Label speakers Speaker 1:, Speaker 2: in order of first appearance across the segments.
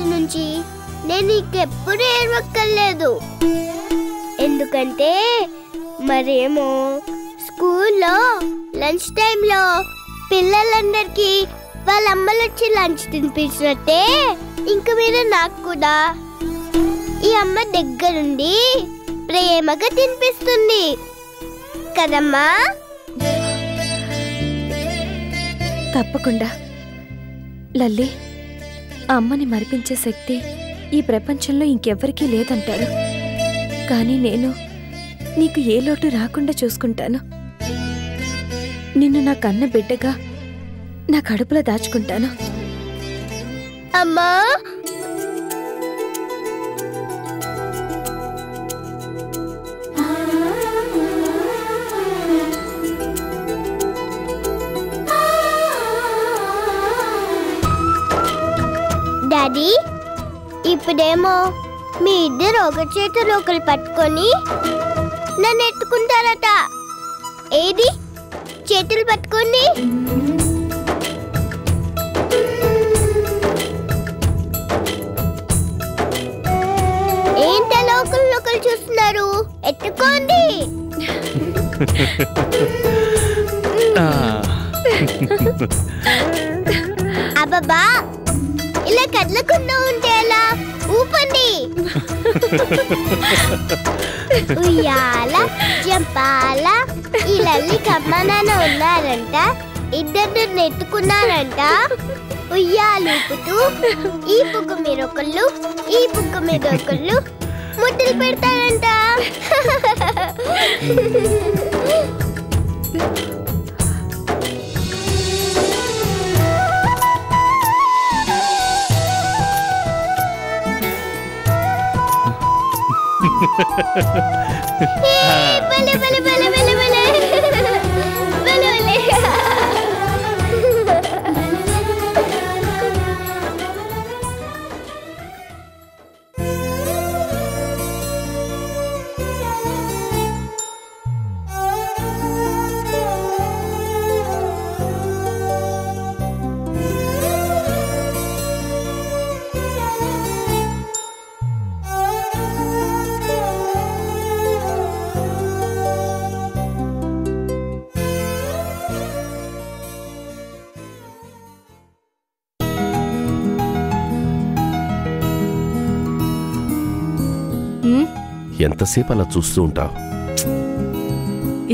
Speaker 1: రోజు నుంచి నేను ఇంకెప్పుడు ఏడవక్కర్లేదు. ఎందుకంటే మరేమో స్కూల్లో లంచ్ టైంలో పిల్లలందరికీ వాళ్ళ అమ్మలు వచ్చి లంచ్ తినిపించినట్టే ఇంక మీద నాకు కూడా ఈ అమ్మ దగ్గరుండి ప్రేమగా తినిపిస్తుంది కదమ్మా.
Speaker 2: తప్పకుండా లల్లి, అమ్మని మరిపించే శక్తి ఈ ప్రపంచంలో ఇంకెవ్వరికీ లేదంటారు. కానీ నేను నీకు ఏ లోటు రాకుండా చూసుకుంటాను. నిన్ను నా కన్న బిడ్డగా నా కడుపులో దాచుకుంటాను.
Speaker 1: అమ్మా డాడీ, ఇప్పుడేమో మీ ఇద్దరు ఒక చేతులు ఒకరు పట్టుకొని నన్ను ఎత్తుకుంటారట. ఏది చేతులు పట్టుకోండి. ఏంటలా ఒకరు చూస్తున్నారు? ఎత్తుకోండి. అబ్బబ్బా, ఇలా కదలకుండా ఉంటే ఎలా? ఊపండి. ఉయ్యాల జంపాల. ఈ లల్లికి అమ్మ నాన్న ఉన్నారంట, ఇద్దరు నెట్టుకున్నారంట. ఉయ్యాలూపుతూ ఈ పుక్క మీద ఒకళ్ళు, ఈ పుక్క మీద ఒకళ్ళు ముద్దలు పెడతారంట. భలే భలే భలే భలే భలే భలే భలే.
Speaker 3: ఎంతసేపు అలా చూస్తూ ఉంటావు?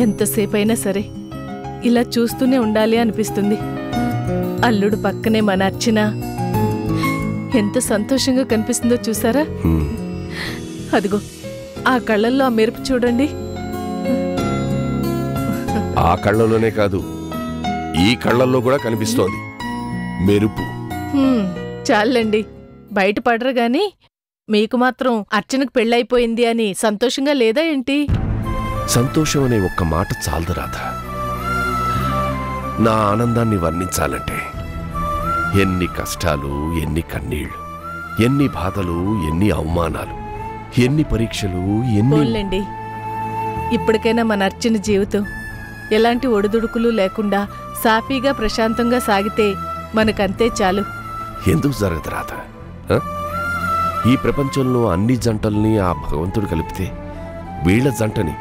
Speaker 4: ఎంతసేపైనా సరే ఇలా చూస్తూనే ఉండాలి అనిపిస్తుంది. అల్లుడు పక్కనే మన అర్చన ఎంత సంతోషంగా కనిపిస్తుందో చూసారా? అదిగో ఆ కళ్ళల్లో ఆ మెరుపు చూడండి.
Speaker 3: ఆ కళ్ళలోనే కాదు, ఈ కళ్ళల్లో కూడా కనిపిస్తోంది మెరుపు.
Speaker 4: చాలండి, బయట పడరు గాని మీకు మాత్రం అర్చనకు పెళ్ళైపోయింది అని సంతోషంగా లేదా ఏంటి?
Speaker 3: సంతోషం అనే ఒక్క మాట చాలదు రాధా. నా ఆనందాన్ని వర్ణించాలంటే ఎన్ని కష్టాలు, ఎన్ని కన్నీళ్లు, ఎన్ని బాధలు, ఎన్ని అవమానాలు, ఎన్ని పరీక్షలు,
Speaker 4: ఎన్ని. ఇప్పటికైనా మన అర్చన జీవితం ఎలాంటి ఒడిదుడుకులు లేకుండా సాఫీగా ప్రశాంతంగా సాగితే మనకంతే చాలు.
Speaker 3: ఎందుకు జరగదు రాధా? ఈ ప్రపంచంలో అన్ని జంటల్ని ఆ భగవంతుడు కలిపితే వీళ్ల జంటని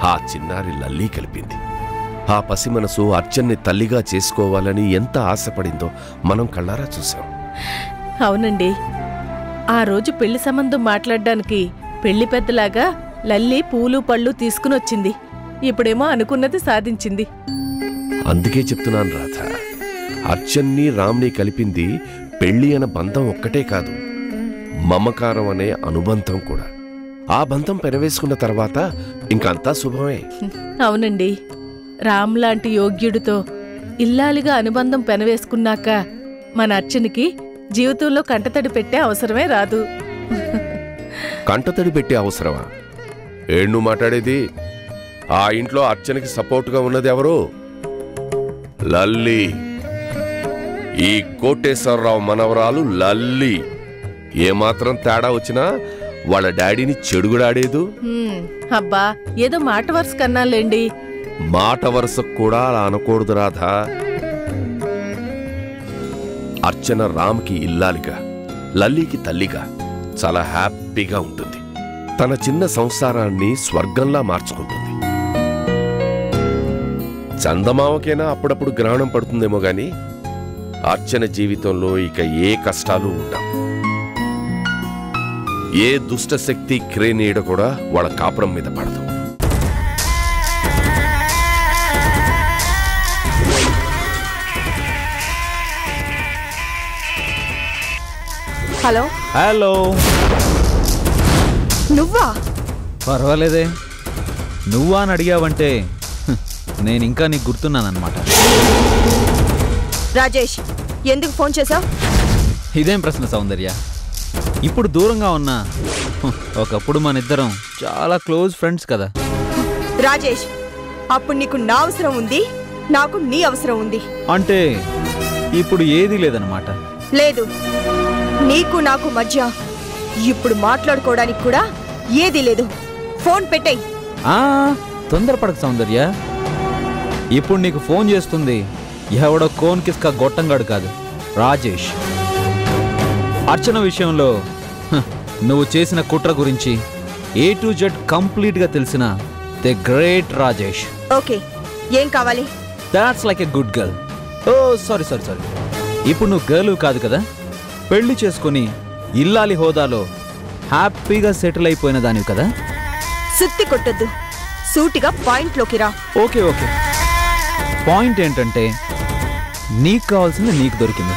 Speaker 3: ఆ చిన్నారి లల్లి కలిపింది. ఆ పసి మనసు అర్చన్ని తల్లిగా చేసుకోవాలని ఎంత ఆశపడిందో మనం కళ్ళారా చూసాం.
Speaker 4: అవునండి, ఆ రోజు పెళ్లి సంబంధం మాట్లాడడానికి పెళ్లి పెద్దలాగా లల్లి పూలు పళ్ళు తీసుకుని వచ్చింది. ఇప్పుడేమో అనుకున్నది సాధించింది.
Speaker 3: అందుకే చెప్తున్నాను రాధా, అర్చన్ని రామ్ని కలిపింది పెళ్లి అనే బంధం ఒక్కటే కాదు, మమకారం అనే అనుబంధం కూడా. ఆ బంధం పెనవేసుకున్న తర్వాత ఇంకంతా శుభమే.
Speaker 4: అవునండి, రామ్ లాంటి యోగ్యుడితో ఇల్లాలిగా అనుబంధం పెనవేసుకున్నాక మన అర్చనకి జీవితంలో కంటతడి పెట్టే అవసరమే రాదు.
Speaker 3: కంటతడి పెట్టే అవసరమా? ఏణ్ణు మాట్లాడేది? ఆ ఇంట్లో అర్చనకి సపోర్టుగా ఉన్నది ఎవరు? లల్లి. ఈ కోటేశ్వరరావు మనవరాలు లల్లి. ఏమాత్రం తేడా వచ్చినా వాళ్ళ డాడీని చెడుగుడాడేదు.
Speaker 4: అబ్బా, ఏదో మాట వరుస కన్నాలేండి.
Speaker 3: మాట వరుసకు కూడా అలా అనకూడదు రాధా. అర్చన రామ్కి ఇల్లాలిగా, లల్లీకి తల్లిగా చాలా హ్యాపీగా ఉంటుంది. తన చిన్న సంసారాన్ని స్వర్గంలా మార్చుకుంటుంది. చందమామకైనా అప్పుడప్పుడు గ్రహణం పడుతుందేమో గాని అర్చన జీవితంలో ఇక ఏ కష్టాలు ఉండవు. ఏ దుష్ట శక్తి క్రేనీడ కూడా వాళ్ళ కాపురం మీద పడదు.
Speaker 5: హలో
Speaker 6: హలో,
Speaker 5: నువ్వా?
Speaker 6: పర్వాలేదే. నువ్వా అని అడిగావంటే నేను ఇంకా నీకు గుర్తున్నానన్నమాట.
Speaker 5: రాజేష్, ఎందుకు ఫోన్ చేశావు?
Speaker 6: ఇదేం ప్రశ్న సౌందర్య? ఇప్పుడు దూరంగా ఉన్నా ఒకప్పుడు మన ఇద్దరం చాలా క్లోజ్ ఫ్రెండ్స్ కదా.
Speaker 5: రాజేష్, అప్పుడు నీకు నా అవసరం ఉంది, నాకు నీ అవసరం ఉంది.
Speaker 6: అంటే ఇప్పుడు ఏదీ లేదన్నమాట.
Speaker 5: లేదు, నీకు నాకు మధ్య ఇప్పుడు మాట్లాడుకోవడానికి కూడా ఏదీ లేదు. ఫోన్ పెట్టేయ్.
Speaker 6: తొందరపడక సౌందర్య. ఇప్పుడు నీకు ఫోన్ చేస్తుంది ఎవడో కోన్ కిస్కా గొట్టంగాడు కాదు, రాజేష్. అర్చన విషయంలో నువ్వు చేసిన కుట్ర గురించి A to Z కంప్లీట్గా తెలిసిన ది గ్రేట్ రాజేష్.
Speaker 5: ఓకే, ఏం కావాలి?
Speaker 6: That's like a good girl. Oh sorry. ఇప్పుడు నువ్వు గర్ల్ కాదు కదా, పెళ్లి చేసుకుని ఇల్లాలి హోదాలో హ్యాపీగా సెటిల్ అయిపోయిన దానివి కదా.
Speaker 5: సుత్తి కొట్టొద్దు, సూటిగా పాయింట్లోకి రా.
Speaker 6: ఓకే. పాయింట్ ఏంటంటే నీకు కావాల్సింది నీకు దొరికింది.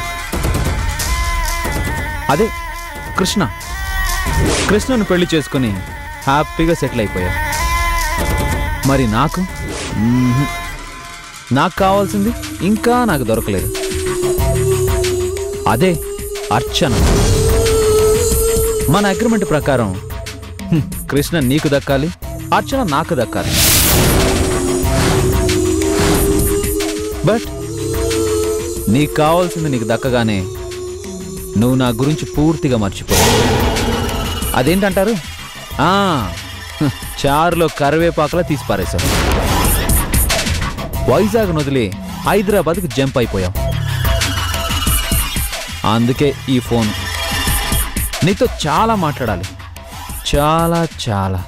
Speaker 6: అదే కృష్ణను పెళ్లి చేసుకుని హ్యాపీగా సెటిల్ అయిపోయా. మరి నాకు కావాల్సింది ఇంకా నాకు దొరకలేదు. అదే అర్చన. మన అగ్రిమెంట్ ప్రకారం కృష్ణ నీకు దక్కాలి, అర్చన నాకు దక్కాలి. బట్ నీకు కావాల్సింది నీకు దక్కగానే నువ్వు నా గురించి పూర్తిగా మర్చిపోయావు. అదేంటంటారు, చారులో కరివేపాకులా తీసి పారేశావు. వైజాగ్ వదిలి హైదరాబాద్కి జంప్ అయిపోయావు. అందుకే ఈ ఫోన్. నీతో చాలా మాట్లాడాలి, చాలా.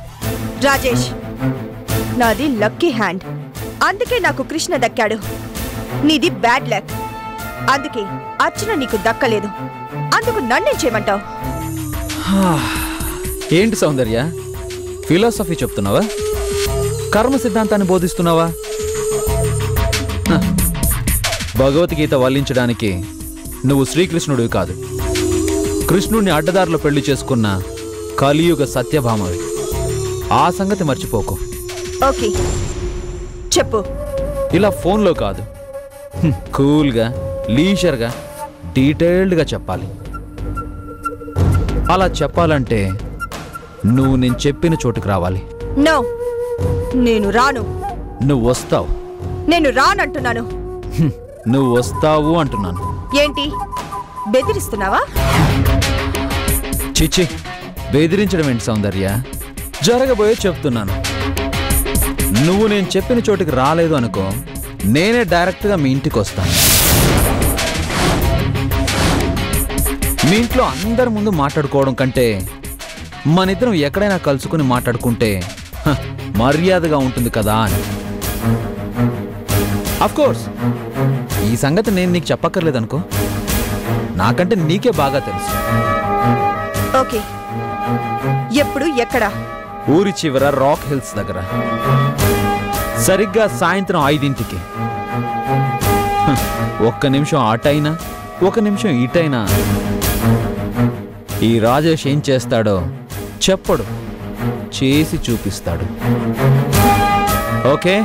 Speaker 5: రాజేష్, నాది లక్కీ హ్యాండ్, అందుకే నాకు కృష్ణ దక్కాడు. నీది బ్యాడ్ లక్, అందుకే అర్చన నీకు దక్కలేదు. అందుకు నన్నేం చేయమంటావు?
Speaker 6: ఏంటి సౌందర్య, ఫిలాసఫీ చెప్తున్నావా? కర్మ సిద్ధాంతాన్ని బోధిస్తున్నావా? భగవద్గీత వల్లించడానికి నువ్వు శ్రీకృష్ణుడివి కాదు, కృష్ణుడిని అడ్డదారిలో పెళ్లి చేసుకున్న కలియుగ సత్యభామవి. ఆ సంగతి మర్చిపోకు.
Speaker 5: ఓకే, చెప్పు.
Speaker 6: ఇలా ఫోన్లో కాదు, కూల్గా లీజర్గా డీటెయిల్డ్గా చెప్పాలి. అలా చెప్పాలంటే నువ్వు నేను చెప్పిన చోటుకు రావాలి.
Speaker 5: నో, నేను రాను.
Speaker 6: నువ్వు వస్తావు.
Speaker 5: నేను రానంటున్నాను.
Speaker 6: నువ్వు వస్తావు అంటున్నాను.
Speaker 5: ఏంటి, బెదిరిస్తున్నావా?
Speaker 6: చిచ్చి, బెదిరించడం ఏంటి సౌందర్య? జరగబోయే చెప్తున్నాను. నువ్వు నేను చెప్పిన చోటుకి రాలేదు అనుకో, నేనే డైరెక్ట్గా మీ ఇంటికి వస్తాను. మీ ఇంట్లో అందరి ముందు మాట్లాడుకోవడం కంటే మనిద్దరం ఎక్కడైనా కలుసుకుని మాట్లాడుకుంటే మర్యాదగా ఉంటుంది కదా అని. అఫ్కోర్స్ ఈ సంగతి నేను నీకు చెప్పక్కర్లేదనుకో, నాకంటే నీకే బాగా తెలుసు.
Speaker 5: ఓకే, ఎప్పుడు, ఎక్కడ?
Speaker 6: ఊరి చివర రాక్ హిల్స్ దగ్గర, సరిగ్గా సాయంత్రం 5ంటికి. ఒక్క నిమిషం అటైనా, ఒక నిమిషం ఇటైనా ఈ రాజేష్ ఏం చేస్తాడో చెప్పడు, చేసి చూపిస్తాడు. ఓకే?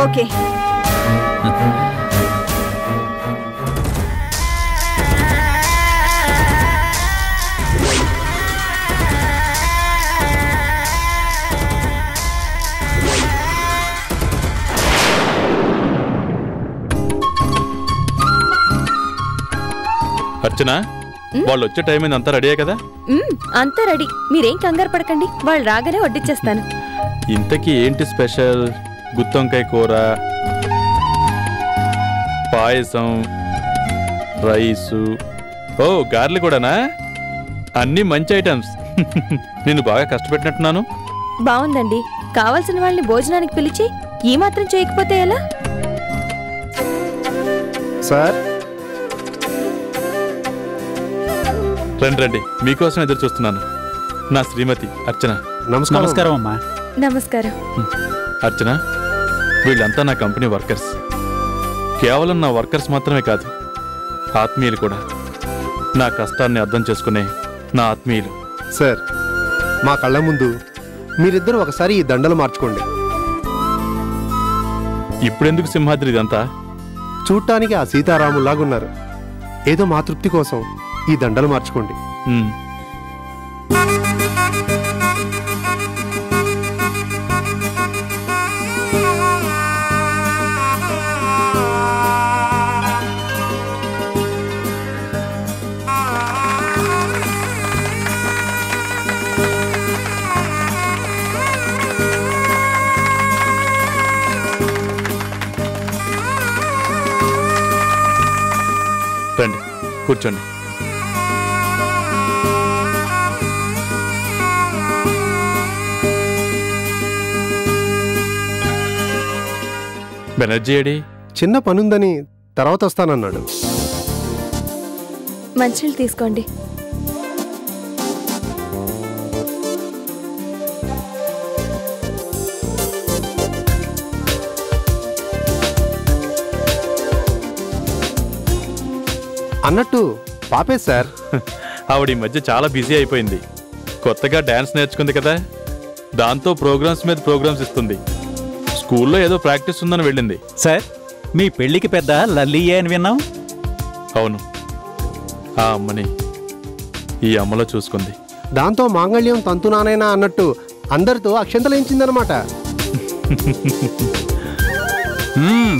Speaker 5: ఓకే.
Speaker 7: అర్చన, వాళ్ళు వచ్చే టైం అయింది. అంతా రెడీ కదా?
Speaker 2: అంతా రెడీ, మీరేం కంగారు పడకండి, వాళ్ళు రాగానే వడ్డిచ్చేస్తాను.
Speaker 7: ఇంతకీ ఏంటి స్పెషల్? గుత్తొంకాయ కూర, పాయసం, రైసు, ఓ గార్లు కూడానా? అన్నీ మంచి ఐటమ్స్. నిన్ను బాగా కష్టపెట్టినట్టున్నాను.
Speaker 2: బాగుందండి. కావాల్సిన వాళ్ళని భోజనానికి పిలిచి ఈ మాత్రం చేయకపోతే ఎలా?
Speaker 8: సార్
Speaker 7: రండి రండి, మీకోసం ఎదురు చూస్తున్నాను. నా శ్రీమతి అర్చన.
Speaker 8: నమస్కారం అమ్మా.
Speaker 2: నమస్కారం.
Speaker 7: అర్చన, వీళ్ళంతా నా కంపెనీ వర్కర్స్. కేవలం నా వర్కర్స్ మాత్రమే కాదు, ఆత్మీయులు కూడా. నా కష్టాన్ని అర్థం చేసుకునే నా ఆత్మీయులు.
Speaker 8: సార్, మా కళ్ళ ముందు మీరిద్దరూ ఒకసారి ఈ దండలు మార్చుకోండి.
Speaker 7: ఇప్పుడెందుకు సింహాద్రి ఇదంతా?
Speaker 8: చూడటానికి ఆ సీతారాములాగున్నారు. ఏదో మా తృప్తి కోసం ఈ దండలు మార్చుకోండి.
Speaker 7: రండి, కూర్చోండి. బెనర్జీ ఏడి?
Speaker 8: చిన్న పనుందని తర్వాత వస్తానన్నాడు.
Speaker 2: మంచినీళ్ళు తీసుకోండి.
Speaker 8: అన్నట్టు పాపే సార్.
Speaker 7: ఆవిడ ఈ మధ్య చాలా బిజీ అయిపోయింది. కొత్తగా డాన్స్ నేర్చుకుంది కదా, దాంతో ప్రోగ్రామ్స్ మీద ప్రోగ్రామ్స్ ఇస్తుంది. స్కూల్లో ఏదో ప్రాక్టీస్ ఉందని వెళ్ళింది.
Speaker 9: సార్, మీ పెళ్లికి పెద్ద లల్లియే అని విన్నాం.
Speaker 7: అవును, ఆ అమ్మని ఈ అమ్మలో చూసుకుంది.
Speaker 8: దాంతో మాంగళ్యం తంతునానైనా అన్నట్టు అందరితో అక్షంతలేయించిందనమాట.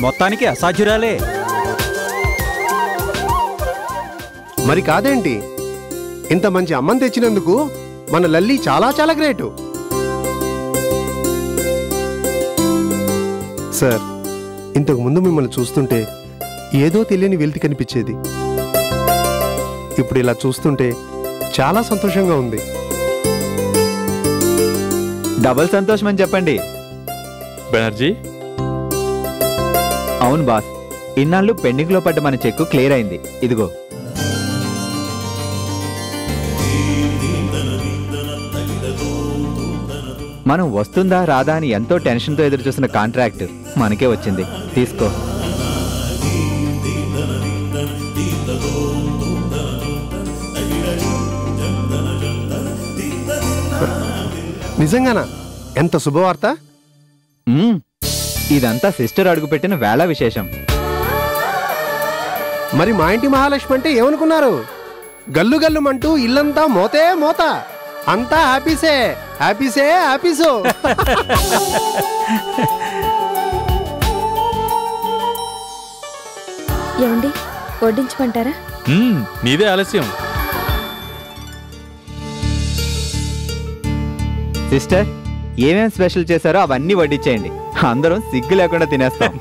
Speaker 9: మొత్తానికి అసాధ్యురాలే.
Speaker 8: మరి కాదేంటి, ఇంత మంచి అమ్మని తెచ్చినందుకు మన లల్లి చాలా చాలా గ్రేటు. సార్, ఇంతకు ముందు మిమ్మల్ని చూస్తుంటే ఏదో తెలియని వెలితి కనిపించేది. ఇప్పుడు ఇలా చూస్తుంటే చాలా సంతోషంగా ఉంది.
Speaker 6: డబుల్ సంతోషం అని చెప్పండి.
Speaker 7: బెనర్జీ,
Speaker 6: అవును బాస్, ఇన్నాళ్ళు పెండింగ్ లో పడ్డ మన చెక్కు క్లియర్ అయింది. ఇదిగో. మనం వస్తుందా రాదా అని ఎంతో టెన్షన్తో ఎదురు చూసిన కాంట్రాక్ట్ మనకే వచ్చింది. తీసుకో.
Speaker 8: నిజంగానా? ఎంత శుభవార్త.
Speaker 6: ఇదంతా సిస్టర్ అడుగుపెట్టిన వేళ విశేషం.
Speaker 8: మరి మా ఇంటి మహాలక్ష్మి అంటే ఏమనుకున్నారు? గల్లు గల్లుమంటూ ఇల్లంతా మోతే మోత. అంతా హ్యాపీసే హ్యాపీసే హ్యాపీసో.
Speaker 2: ఏమండి, వడ్డించమంటారా?
Speaker 7: నీదే ఆలస్యం.
Speaker 6: సిస్టర్, ఏమేం స్పెషల్ చేశారో అవన్నీ వడ్డించేయండి. అందరం సిగ్గు లేకుండా తినేస్తాం.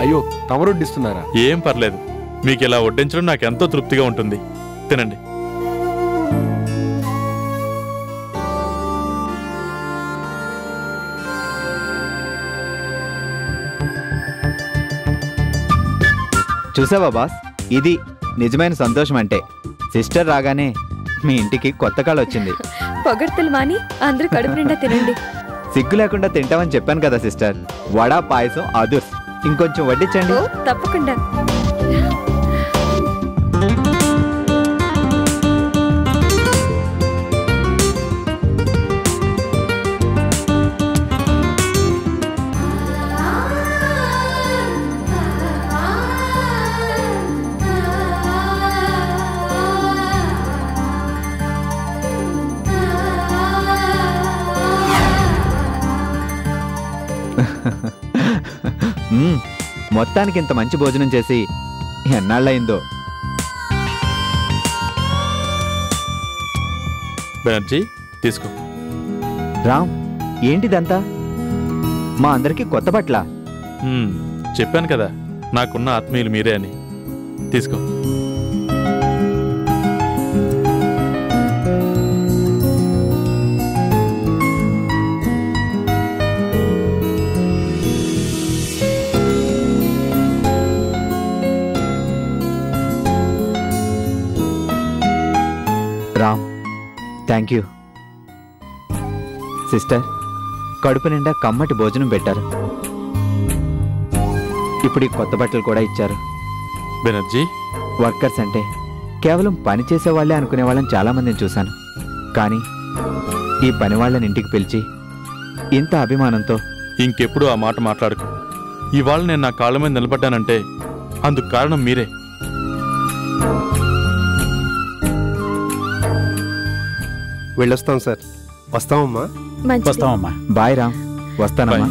Speaker 3: అయ్యో, తమరొడ్డిస్తున్నారా?
Speaker 7: ఏం పర్లేదు, మీకు ఇలా వడ్డించడం నాకు ఎంతో తృప్తిగా ఉంటుంది. తినండి.
Speaker 6: చూసావా బాస్, ఇది నిజమైన సంతోషం అంటే. సిస్టర్ రాగానే మీ ఇంటికి కొత్త కాళ్ళు వచ్చింది.
Speaker 2: పొగడ్తలు మాని అందరూ కడుపు నిండా తినండి.
Speaker 6: సిగ్గు లేకుండా తింటామని చెప్పాను కదా సిస్టర్. వడ పాయసం అదుర్స్, ఇంకొంచెం వడ్డించండి.
Speaker 2: తప్పకుండా.
Speaker 6: మొత్తానికి ఇంత మంచి భోజనం చేసి ఎన్నాళ్ళయిందో.
Speaker 7: బెనర్జీ, తీసుకో.
Speaker 6: రామ్, ఏంటిదంతా? మా అందరికి కొత్త బట్ల.
Speaker 7: చెప్పాను కదా, నాకున్న ఆత్మీయులు మీరే అని. తీసుకో.
Speaker 6: Ram, thank you. సిస్టర్, కడుపు నిండా కమ్మటి భోజనం పెట్టారు. ఇప్పుడు ఈ కొత్త బట్టలు కూడా ఇచ్చారు.
Speaker 7: బెనర్జీ,
Speaker 6: వర్కర్స్ అంటే కేవలం పని చేసేవాళ్లే అనుకునే వాళ్ళని చాలామందిని చూశాను. కానీ ఈ పని వాళ్ళని ఇంటికి పిలిచి ఇంత అభిమానంతో
Speaker 7: ఇంకెప్పుడు ఆ మాట మాట్లాడకు. ఇవాళ నేను నా కాళ్ళ మీద నిలబడ్డానంటే అందుకు కారణం మీరే.
Speaker 8: వెళ్ళొస్తాం సార్. వస్తామమ్మా.
Speaker 9: వస్తామమ్మా.
Speaker 6: బాయ్ రామ్, వస్తానమ్మా.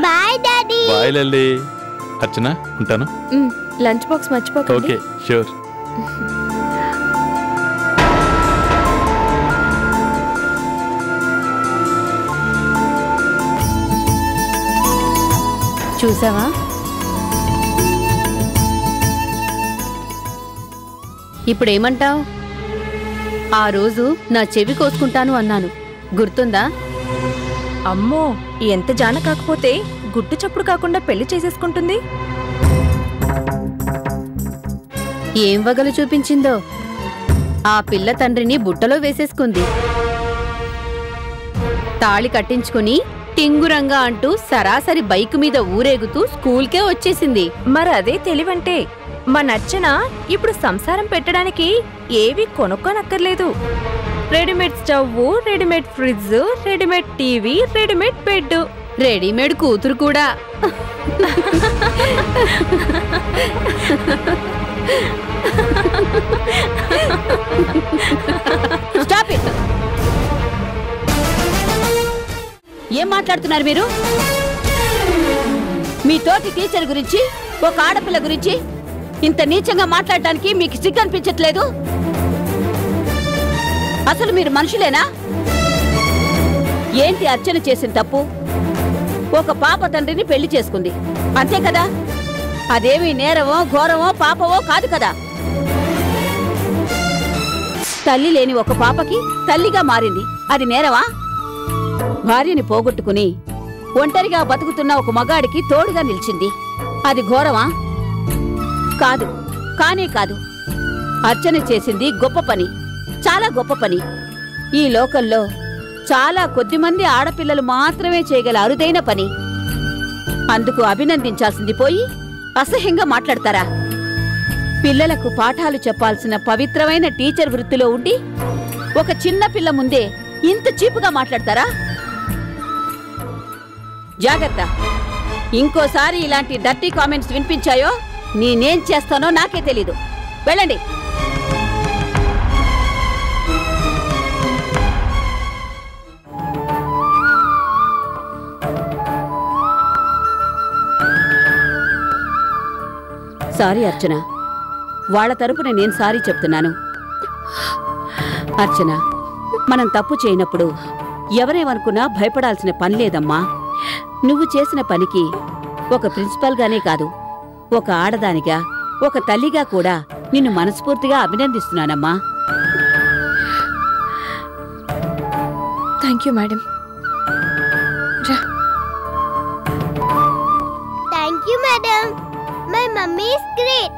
Speaker 1: Bye daddy.
Speaker 7: Bye Lalli. Archana, ఉంటాను.
Speaker 2: లంచ్ బాక్స్ మర్చిపోకండి.
Speaker 7: Okay, sure.
Speaker 2: చూసావా, ఇప్పుడేమంటావు? ఆ రోజు నా చెవి కోసుకుంటాను అన్నాను, గుర్తుందా?
Speaker 5: అమ్మో, ఎంత జాన కాకపోతే గుట్టు చప్పుడు కాకుండా పెళ్లి చేసేసుకుంటుంది.
Speaker 2: ఏం వగలు చూపించిందో. ఆ పిల్ల తండ్రిని బుట్టలో వేసేసుకుంది. తాళి కట్టించుకుని టింగురంగా అంటూ సరాసరి బైక్ మీద ఊరేగుతూ స్కూల్కే వచ్చేసింది.
Speaker 5: మరి అదే తెలివంటే మా నచ్చన ఇప్పుడు సంసారం పెట్టడానికి ఏవి కొనుక్కోనక్కర్లేదు. Readymade stove, readymade fridge, readymade TV, readymade bed,
Speaker 2: readymade కూతురు కూడా. Stop it. ఏం మాట్లాడుతున్నారు మీరు? మీ తోటి టీచర్ గురించి, ఒక ఆడపిల్ల గురించి ఇంత నీచంగా మాట్లాడటానికి మీకు సిగ్గు అనిపించట్లేదు? అసలు మీరు మనుషులేనా? ఏంటి అర్చన చేసిన తప్పు? ఒక పాప తండ్రిని పెళ్లి చేసుకుంది, అంతే కదా? అదేమీ నేరమో ఘోరమో పాపమో కాదు కదా. తల్లి లేని ఒక పాపకి తల్లిగా మారింది, అది నేరమా? భార్యని పోగొట్టుకుని ఒంటరిగా బతుకుతున్న ఒక మగాడికి తోడుగా నిలిచింది, అది ఘోరమా? కాదు, కానే కాదు. అర్చన చేసింది గొప్ప పని, చాలా గొప్ప పని. ఈ లోకంలో చాలా కొద్దిమంది ఆడపిల్లలు మాత్రమే చేయగల అరుదైన పని. అందుకు అభినందించాల్సింది పోయి అసహ్యంగా మాట్లాడతారా? పిల్లలకు పాఠాలు చెప్పాల్సిన పవిత్రమైన టీచర్ వృత్తిలో ఉండి ఒక చిన్న పిల్ల ముందే ఇంత చీపుగా మాట్లాడతారా? జాగ్రత్త, ఇంకోసారి ఇలాంటి డర్టీ కామెంట్స్ వినిపించాయో నేనేం చేస్తానో నాకే తెలీదు. వెళ్ళండి. సారీ అర్చన, వాళ్ళ తరపున నేను సారీ చెప్తున్నాను. అర్చన, మనం తప్పు చేయనప్పుడు ఎవరేమనుకున్నా భయపడాల్సిన పని లేదమ్మా. నువ్వు చేసిన పనికి ఒక ప్రిన్సిపల్గానే కాదు, ఒక ఆడదానిగా, ఒక తల్లిగా కూడా నిన్ను మనస్ఫూర్తిగా అభినందిస్తున్నానమ్మా. Thank you madam.
Speaker 1: Thank you madam. My mummy is great.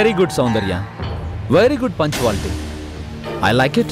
Speaker 6: Very good Soundarya, very good punctuality. I like it.